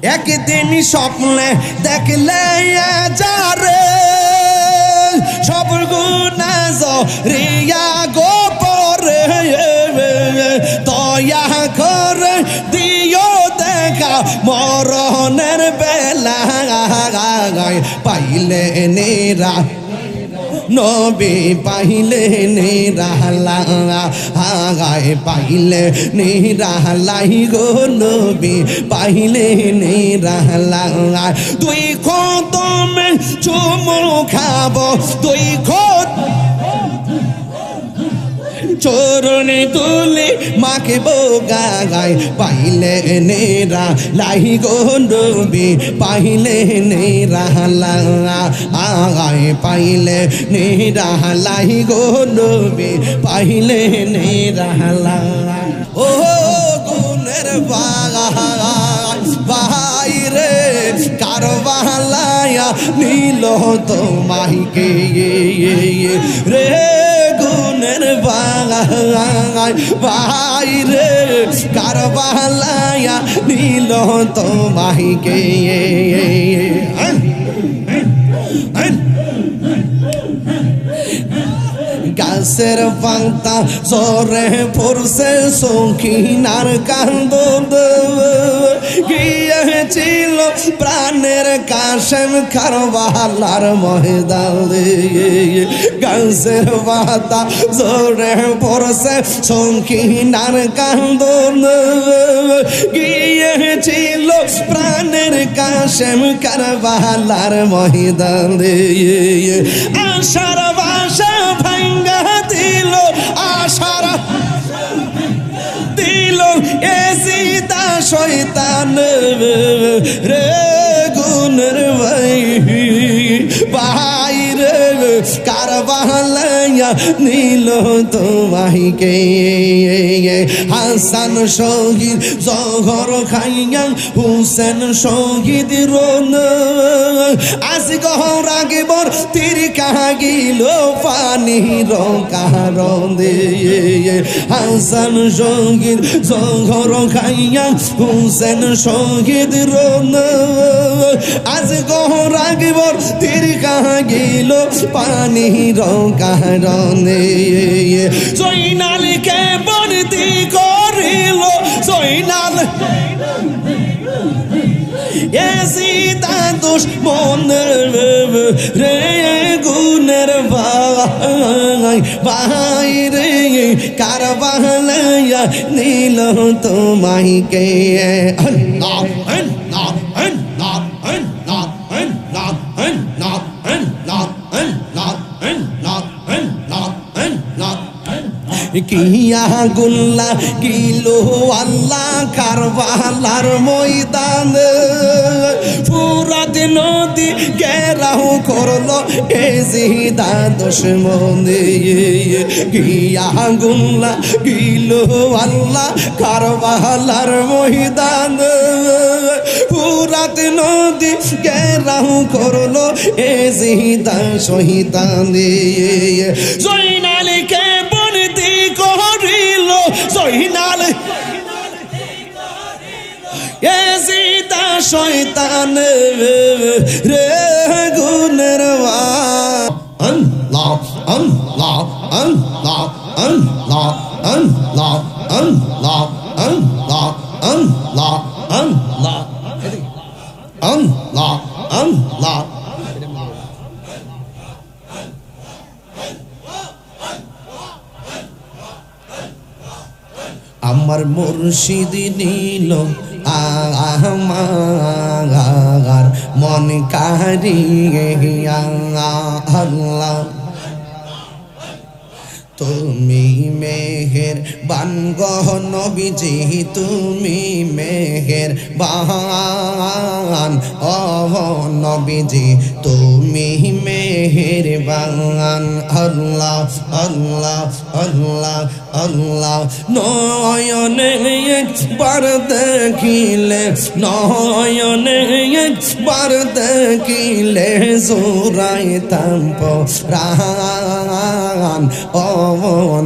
একদিন স্বপ্নে দেখলে যারে সব গুনাহ জরিয়া গোপরে দয়া করে দিও দেখা মরণের বেলায় পাইলে নেরা নবী পাইলে নিরালা হাগায় পাইলে নিরালাই গো নবী পাইলে নিরালা দুই কদমে চুমু খাবো দুই চরণে তুলে মাকে বোগায় পাইলে নেরা লাই গো নবী পাইলে নেরা আগায় পাইলে নেরা লাই গো নবী পাইলে নেরা ও গুণের ভাই রে কারবালায়া নীল তোমাকে রে গুণের ভাই রে কারবালায়া নীল তোমাকে গাছের পাতা সরে পড়ছে সঙ্গিনার কান্দ গিয়েছিল প্রাণের কাশেম কারবালার ময়দানে গাছের পাতা সরে পড়ছে সঙ্গিনার কান্দ গিয়েছিল প্রাণের কাশেম কারবালার ময়দানে আশার বাসা ভাঙ্গা দিল আশার দিল এসিদা শয়তান রে গুণের ভাই রে কারবালায়া নীল তোমাকে হাসান শহীদ জহর খাইয়া হুসেন শহীদ রোন আজ গহর আগে বর তীর কাগিল পানি রকারণ হাসান শহীদ জহর খাইয়া হুসেন শহীদ রোন আজ গহর আগে বর তীর কাগিল পানি রকারণে জয়নালকে বন্দি করিল জয়নাল এসিদা দুশ্মন রে গুণের ভাই রে কারবালায়া নীল তোমাকে আল্লাহ আল্লাহ আল্লাহ আল্লাহ আল্লাহ আল্লাহ আল্লাহ আল্লাহ আল্লাহ আল্লাহ কিয়া গুল্লা কিলো আল্লাহ কারবালার ময়দান ফুরাত নদী ঘেরাও করলো এজিদা দুশমনে কিয়া গুল্লা কিলো আল্লাহ কারবালার ময়দান ফুরাত নদী ঘেরাও করলো এজিদা শহীদানে জয়নালকে বন্দি করিল জয়নাল এজিদা শয়তান রে গুণের আল্লাহ আল্লাহ আল্লাহ আল্লাহ আল্লাহ আল্লাহ আল্লাহ আল্লাহ আল্লাহ আল্লাহ আল্লাহ আমার মুর্শিদ নীল আমার মন কারিয়া আল্লাহ তুমি মেহের বানগহ নবীজি তুমি মেহের বান ও নবীজি তুমি মেহের বান আল্লাহ আল্লাহ আল্লাহ আল্লাহ নয়নে একবার দেখিলে নয়নে একবার দেখিলে জোরাইতাম পরাণ ও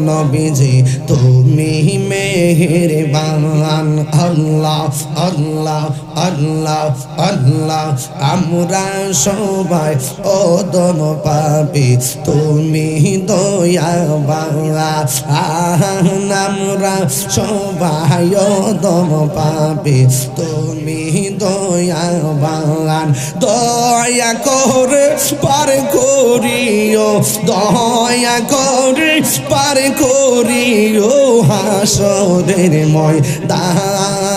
নবীজি তুমি মেহেরবান আল্লাহ আল্লাহ আল্লাহ আল্লাহ আমরা সবাই অদম পাপী তুমি দয়াবান আমরা সবাই অদম পাপী তুমি দয়াবান দয়া করে পার করিও দয়া করে পার করিও হাসরের ময়দান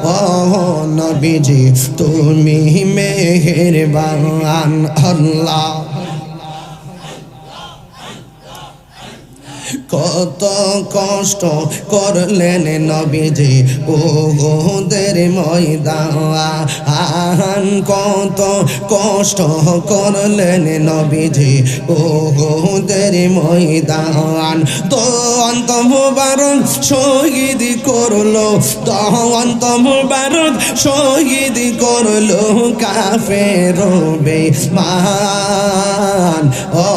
ও নবীজি তুমি মেহেরবান আল্লাহ কত কষ্ট করলেন নবীজি উহুদের ময়দান কত কষ্ট করলেন নবীজি উহুদের ময়দান দন্ত মুবারক শহীদ করলো দন্ত মুবারক শহীদ করলো কাফের বেঈমান ও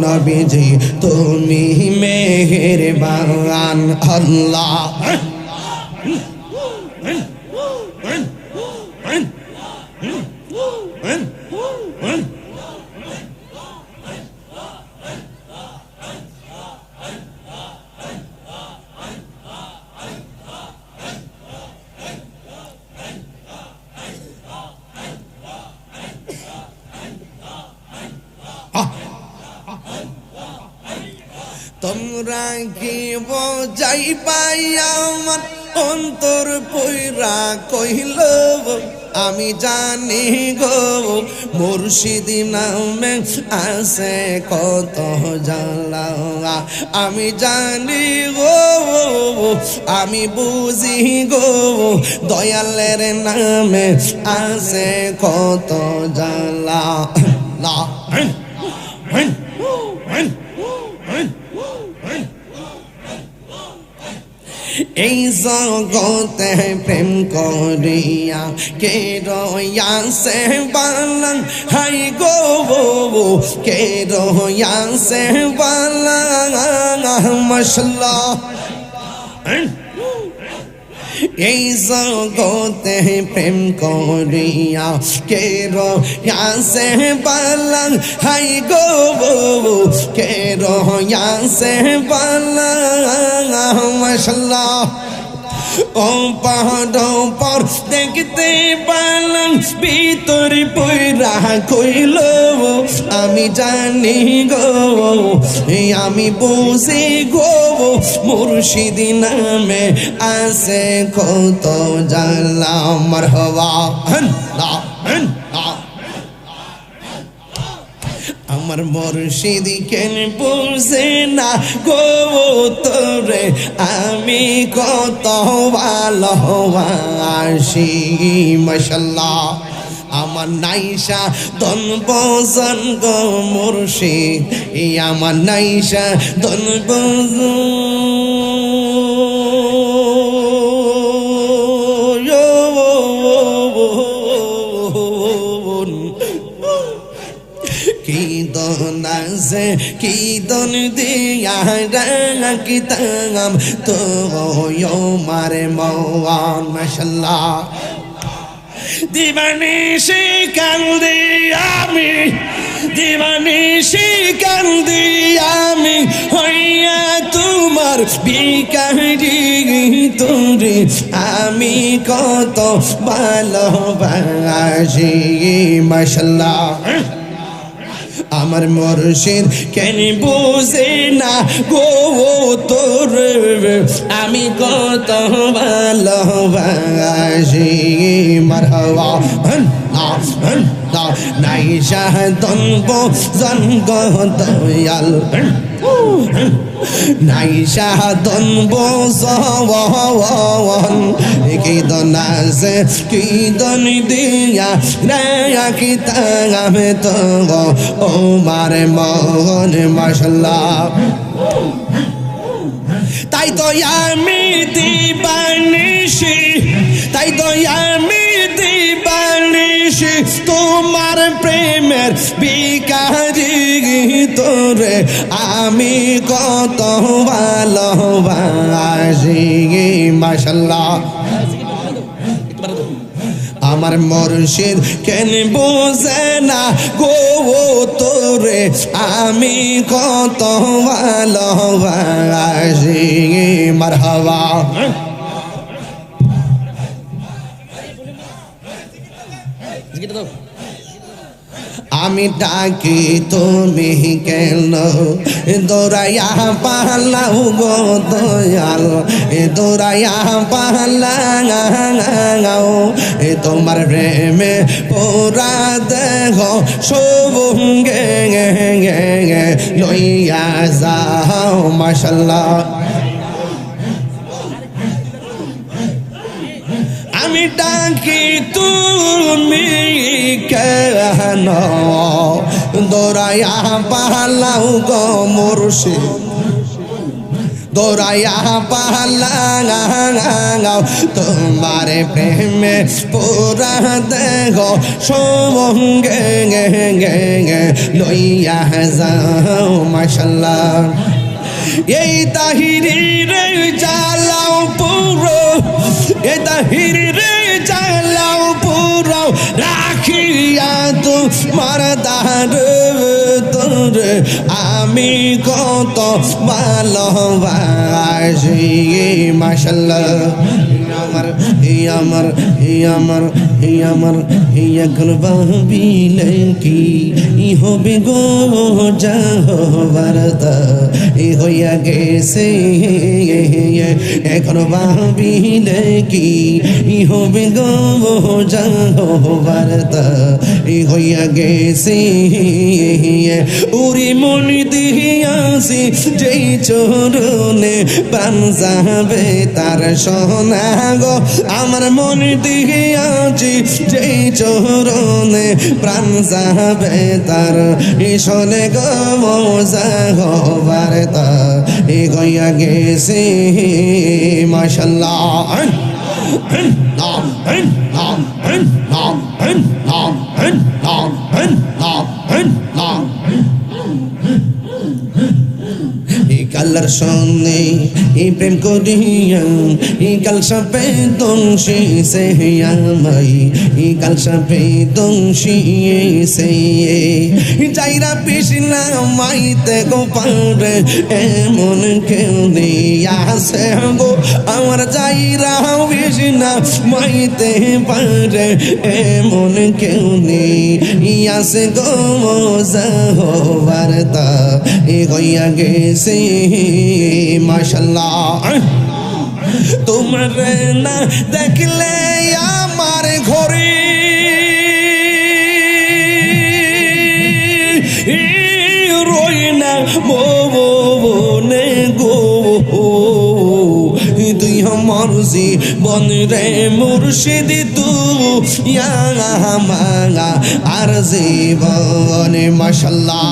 নবীজি তুমি মেহেরবান আল্লাহ তোমরা কি বোঝাই পাই আমার অন্তর পয়রা কইল আমি জানি গো মুর্শিদি নামে আছে কত জ্বালা আমি জানি গো আমি বুঝি গো দয়ালের নামে আছে কত জ্বালা লা এই জগতে প্রেম করিয়া কে রয়াসে বালাং হাই গো কে রয়াসে বালাং মাশাআল্লাহ এই জগতে প্রেম করিয়া কে রয়াসে বালাং হাই গো কে রয়াসে বালাং মাশাআল্লাহ ও পাহাড় পর দেখতে পালাম ভিতর পয়রা কইল আমি জানি গো আমি বুঝি গো মুর্শিদি নামে আছে কত জ্বালা মারহাবা আল্লাহ আল্লাহ আমার মুর্শিদ কেন বুঝে না গো তোরে আমি কত ভালোবাসি মাশাআল্লাহ আমার নাইশা দন বজন গো মুর্শিদ আমার নাইশা দন আছে কি দন দিয়া রাখিতাম তো মারে মওয়ান মাশাআল্লাহ দিবানিশি কান্দি আমি দিবানিশি কান্দি আমি হইয়া তোমার ভিখারি তোরে আমি কত ভালোবাসি মাশাআল্লাহ আমার মুর্শিদ কেন বুঝে না গো তোর আমি কত ভালোবাসি মারহাবা নাইশা দনব জনগ দয়াল নাইশা দনব জওয়ান কি দন আছে কি দন দিয়া রাখিতাম তো ও মারে মন মাশাআল্লাহ তাই তো আমি দিবানিশি তাই তো আমি দিবানিশি তোমার প্রেমের ভিখারি তোরে আমি কত ভালোবাসি মাশাআল্লাহ আমার মুর্শিদ কেন বোঝে না গো তোরে আমি কত ভালোবাসি মারহাবা আমি ডাকি তুমি কেন দৌড়াইয়া পালাও গো দয়াল দৌড়াইয়া পালাও তোমার প্রেমে পোরা দেহ সবঙ্গে লইয়া যাও মাশাআল্লাহ আমি ডাকি তুমি কেন দৌড়াইয়া পালাও গো মুর্শিদ দৌড়াইয়া পালাও তোমার প্রেমে পুরা দেহ সঙ্গে লইয়া যাও মাশাআল্লাহ এই তাহিরি রে জ্বালাও পুরো এই তাহিরি রে জ্বালাও পুরো রাখিয়া তোমার দার তোরে আমি কত ভালোবাসি মাশাআল্লাহ আমার এখন ভাবিলে কি হবে গো যাহবারতা হইয়া গেছে এখন ভাবিলে কি হবে গো যাহবারতা হইয়া গেছে উরি মনি দিয়াছি যেই চরণে প্রাণ যাবে তার সোনা গো আমার মন দিয়াছি যেই চরণে প্রাণ যাবে তার শোনে গো মজা বার্তা হইয়া গেছে মাশাআল্লাহ কালার সঙ্গে এই প্রেম করিয়া এই কালসা পে দংশি সে আমাই এই কালসা পে দংশি সে যাইরা পিছনা মাইতে গো পারে এমন কেউ নেই আসে গো আমার যাইরা পিছনা মাইতে পারে এমন কেউ নেই আসে গো মজা বার্তা হইয়া গেছে মাশাআল্লাহ তোমার না দেখলে আমার ঘরে রই না মনে গো তুই আমার জীবন রে মুর্শিদ তুই মাঙা আর জীবন মাশাআল্লাহ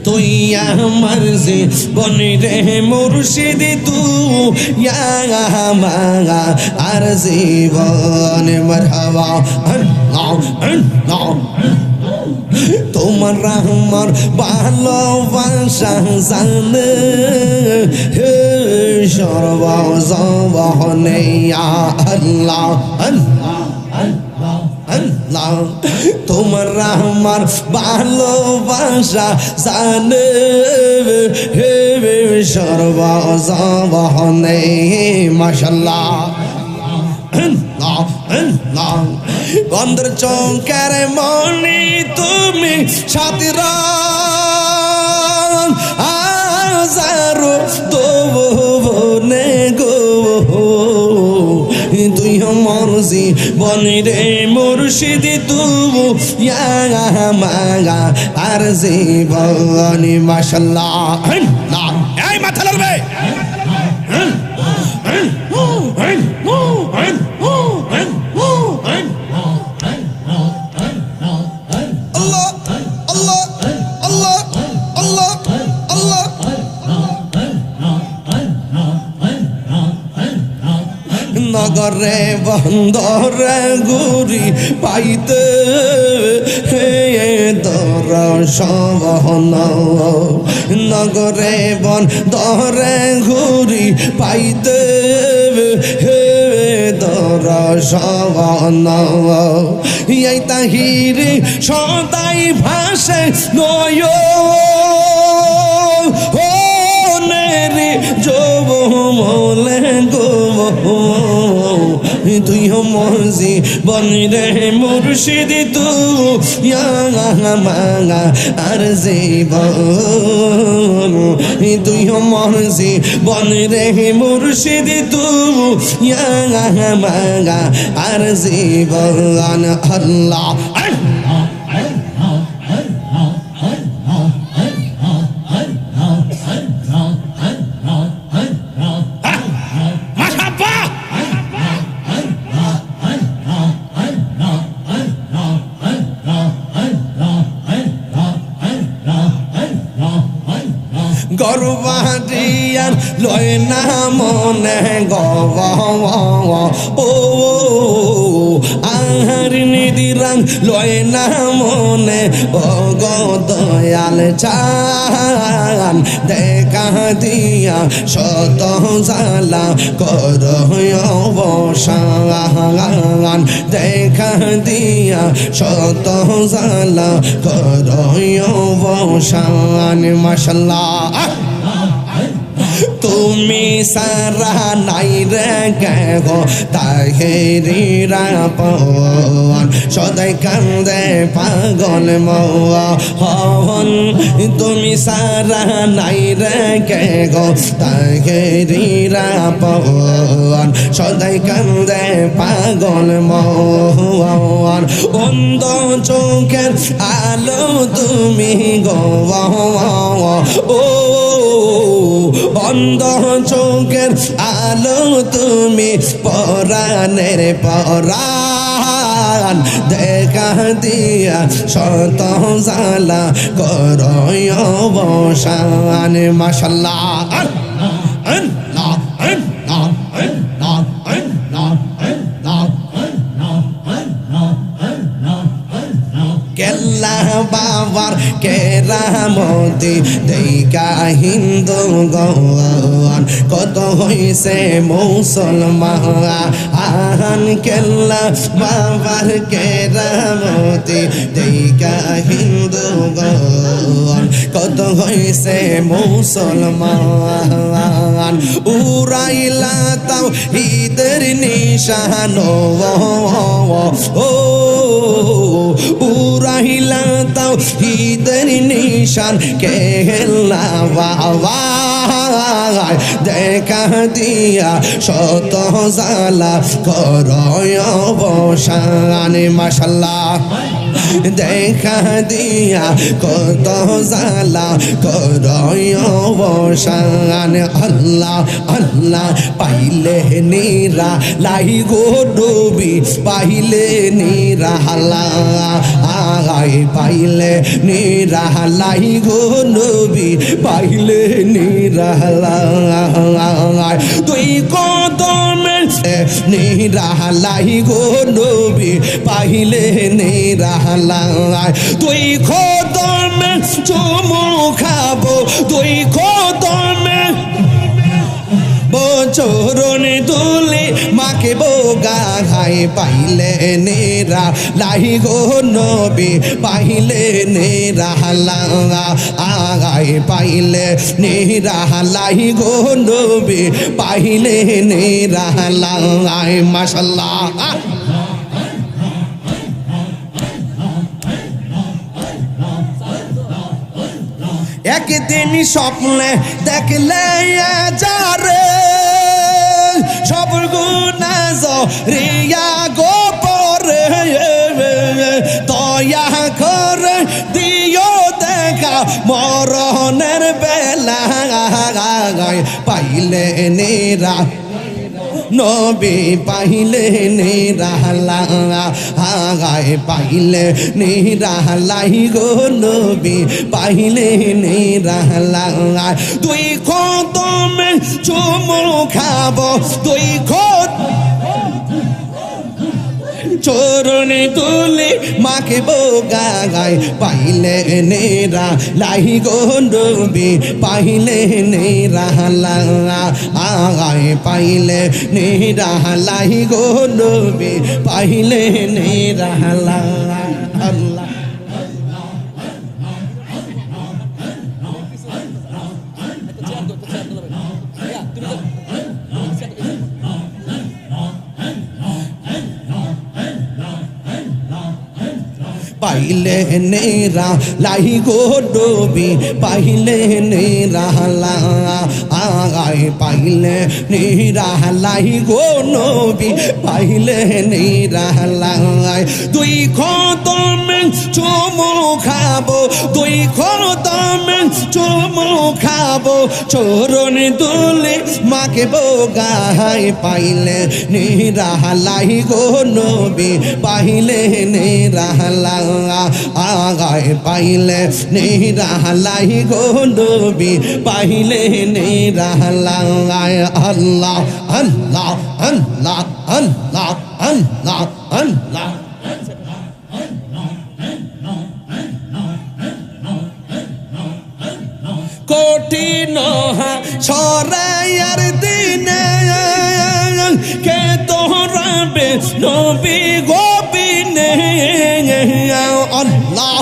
তুই আমার জীবন রে মুর্শিদ তুই মাঙা আর জীবন মারহাবা তোমার আমার ভালোবাসা জানে সর্বজবনে আল্লাহ আল্লাহ তোমার আমার ভালোবাসা জানে সর্বজবনে মাশাআল্লাহ গন্ধর চৌকার মনি তুমি সাথীর আজারো দোবনে গো তুই আমার জীবন রে মুর্শিদ তুই মাঙা আর জীবন মাশাআল্লাহ এই মাথা লড়বে নগরে বন্দরে ঘুরি পাইতে দর্শন নগরে বন্দরে ঘুরি পাইতে দর্শন এই তাহিরে সদাই ভাসে নয় যৌবনে গো তুই মর্জি বনরে মুর্শিদ তুই মাঙা আর জীবন তুই মর্জি বনরে মুর্শিদ তুই মাঙা আর জীবন আল্লাহ গর্বাদিয়ার লয় না মনে গব ও আহার নিদিরাং লয় না মনে ও গো দয়াল চান দেখা দিয়া শত জালা কর অবসান দেখা দিয়া শত জালা কর অবসান মাশাআল্লাহ তুমি সারা নাই রে গো তাহেরিরা পন সদাই কান্দে পাগল মন তুমি সারা নাই রে গো তাহেরিরা পন সদাই কান্দে পাগল মন অন্ধ চোখের আলো তুমি গো ও অন্ধ চোখের আলো তুমি পরাণের পরাণ দেখা দিয়া শত জালা কর অবসান মাশাআল্লাহ কেল্লা বাবার কেরামতি দেখা হিন্দু গন কত হইছে মুসলমান কেল্লা বাবার কেরামতি দেখা হিন্দু গন কত হইছে মুসলমান উড়াইলা তাও ঈদের নিশান ও উড়াইলা তাও ঈদের নিশান কেল্লা বাবা দেখা দিয়া শত জালা কর অবসান মাশাআল্লাহ দেখা দিয়া কত জালা কর অবসান আল্লাহ আল্লাহ পাইলে নিরা লাই গো ডুবি পাইলে নিরা আয় পাইলে নিরা লাই গো নবী পাইলে নিরা তুই কদমে নিরা লাই গো নবী পাইলে নিরা তুই কদমে চুমু খাবো তুই কদমে চরণ দুলে মাকে বোগা ঘাই পাইলে নেরা লাই গো নবী পাইলে নেরা আগাই পাইলে নেরা লাই গো নবী পাইলে নেরা মাশাআল্লাহ একদিন স্বপ্নে দেখলে যারে সব গুনাহ রিয়া গোপরে দয়া করে দিও দেখা মরণের বেলা পাইলে নেরা নবী পাইলে নিরালা আগায় পাইলে নিরালাই গো নবী পাইলে নিরালা তুই কদমে চুমু খাবো তুই চরণে তুলে মাকে বোগায় পাইলে নেরা লাই গো নবী পাইলে নেরা আগায় পাইলে নেরা লাই গো নবী পাইলে নেরা আল্লাহ পাইলে নেরা লাই গো নবী পাইলে নেরা আগায় পাইলে নেরা লাই গো নবী পাইলে নেরা দুই খতমে চুমু খাবো দুই খতমে চুমু খাবো চরণ দুলে মাকে বোগায় পাইলে নেরা লাই গো নবী পাইলে নেরা আগায় পাইলে নেরা লাই গো নবী পাইলে নেরা আল্লাহ আল্লাহ আল্লাহ আল্লাহ আল্লাহ আল্লাহ কঠিন সরাইয়ার দিনে কে তোরাবে নবী গোবিনে আল্লাহ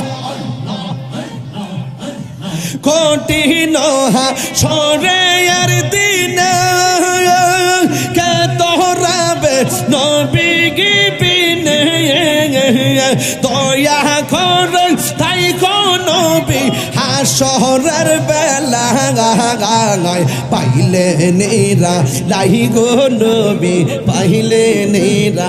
কঠিন সরাইয়ার দিনে কে তোরাবে নবী গিবিনে দয়া করুন তাই নবী হাসরের বেলা পাইলে নেরা লাই গো নবী পাইলে নেরা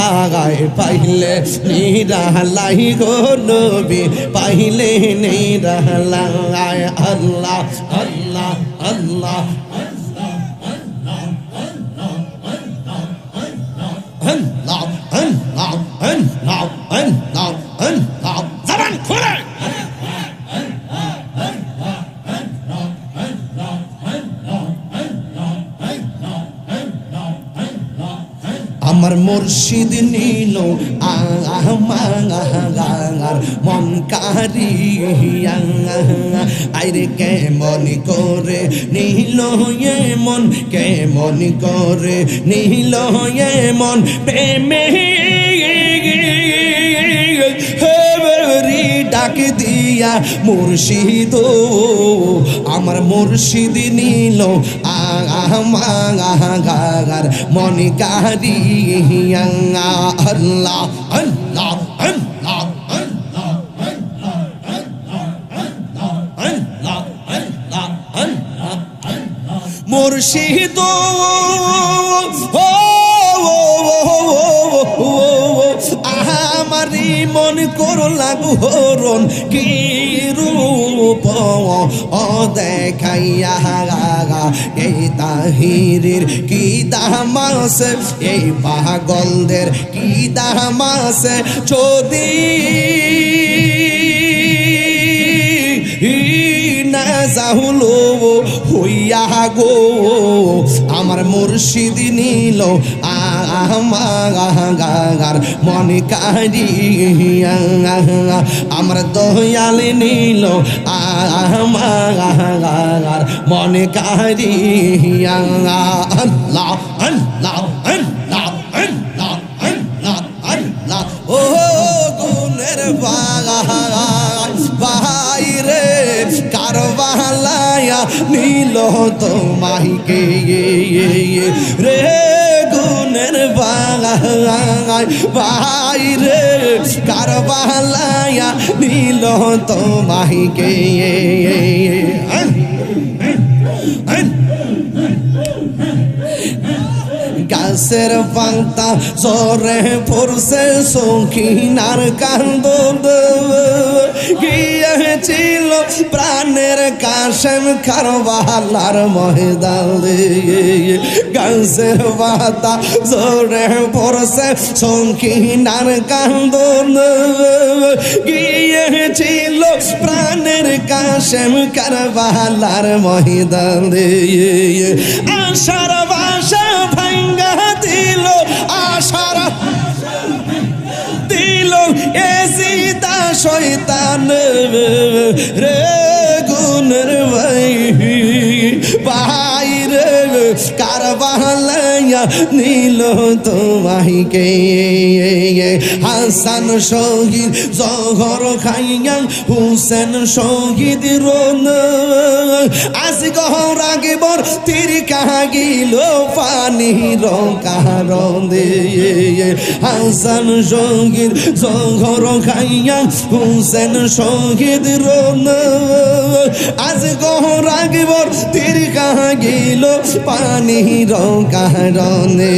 আগায় পাইলে নেরা লাই গো নবী পাইলে নেরা আল্লাহ আল্লাহ আল্লাহ জবান খুলে আমার মুর্শিদ নীল আমার মন কারিয়া আইরে কেমন করে নীল মন কেমন করে নীল মন প্রেমে ডাক দিয়া মুর্শিদ আমার মুর্শিদ নীল আমার মন কারিয়া আল্লাহ আল্লাহ আল্লাহ মুর্শিদ আমারি মন করলা হরণ কি রূপ ও দেখাইয়া এই তাহিরের কি দামাস এই পাগলদের কি দামাস যদি না যাহুলো হইয়া গো আমার মুর্শিদ নীল আমার মন কারিয়া আমার দয়াল নীল আমার মন কারিয়া আল্লাহ আল্লাহ আল্লাহ আল্লাহ আল্লাহ আল্লাহ ও গুণের বাইরে কারবালায়া নীল তোমাইকে রে গুণের বাইরে কারবালায়া নীল তোমাইকে গাছের পাতা জরে পড়ছে সঙ্গিনার কান্দ গিয়েছিল প্রাণের কাশেম কারবালার ময়দানে গাছের পাতা জরে পড়ছে সঙ্গিনার কান্দ গিয়েছিল প্রাণের কাশেম কারবালার ময়দানে আশার বাসা ভাঙ্গা দিল আশার শয়তান রে গুণের ভাই বাইরে কারবালাইয়া নীল তোমাইকে হাসান শহীদ জহর খাইয়া হুসেন শহীদ রোন আজ গহর আগে বর তীর কাহিল পানি রকারণে হাসান শহীদ জহর খাইয়া হুসেন শহীদ রোন আজ গহর আগে বর তীর কাহিল পানি রকারণে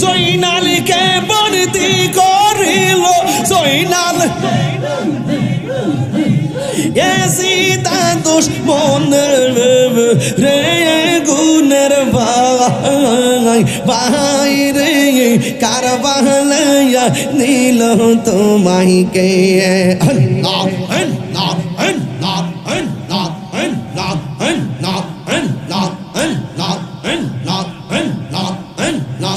জয়নালকে বন্দি করিল জয়নাল এসিতা দুশ্মন রে গুণের ভাই ভাই রে কারবালাইয়া নীল তোমাইকে আল্লাহ আল্লাহ আল্লাহ আল্লাহ আল্লাহ আল্লাহ আল্লাহ আল্লাহ আল্লাহ আল্লাহ আল্লাহ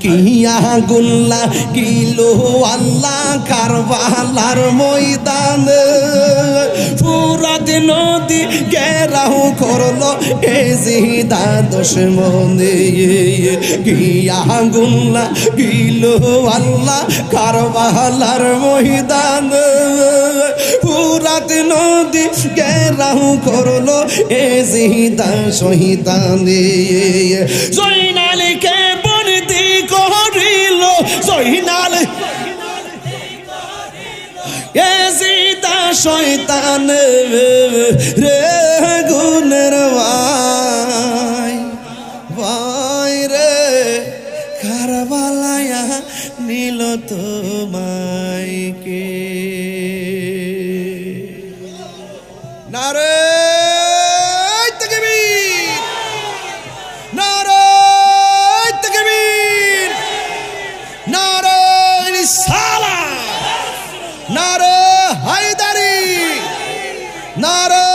কিয়া গুল্লা কিলো আল্লাহ কারবালার ময়দান ফুরাত নদী ঘেরাও করলো এজিদা দুশমনে কিয়া গুল্লা কিলো আল্লাহ কারবালার ময়দান ফুরাত নদী ঘেরাও করলো এজিদা শহীদানে জয়নালকে বন্দি করিল জয়নাল এজিদা শয়তান রে গুণের ভাই ভাই রে কারবালায়া নীল তোমাইকে নারে তাকবীর নারে তাকবীর নারে রিসালাত নারে হায়দারি নারে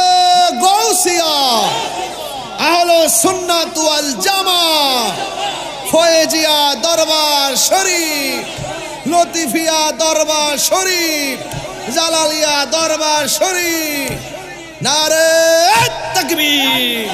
গৌসিয়া আহলে সুন্নাত ওয়াল জামাত ফয়েজিয়া দরবার শরীফ লতিফিয়া দরবার শরীফ জালালিয়া দরবার শরীফ নারে তাকবীর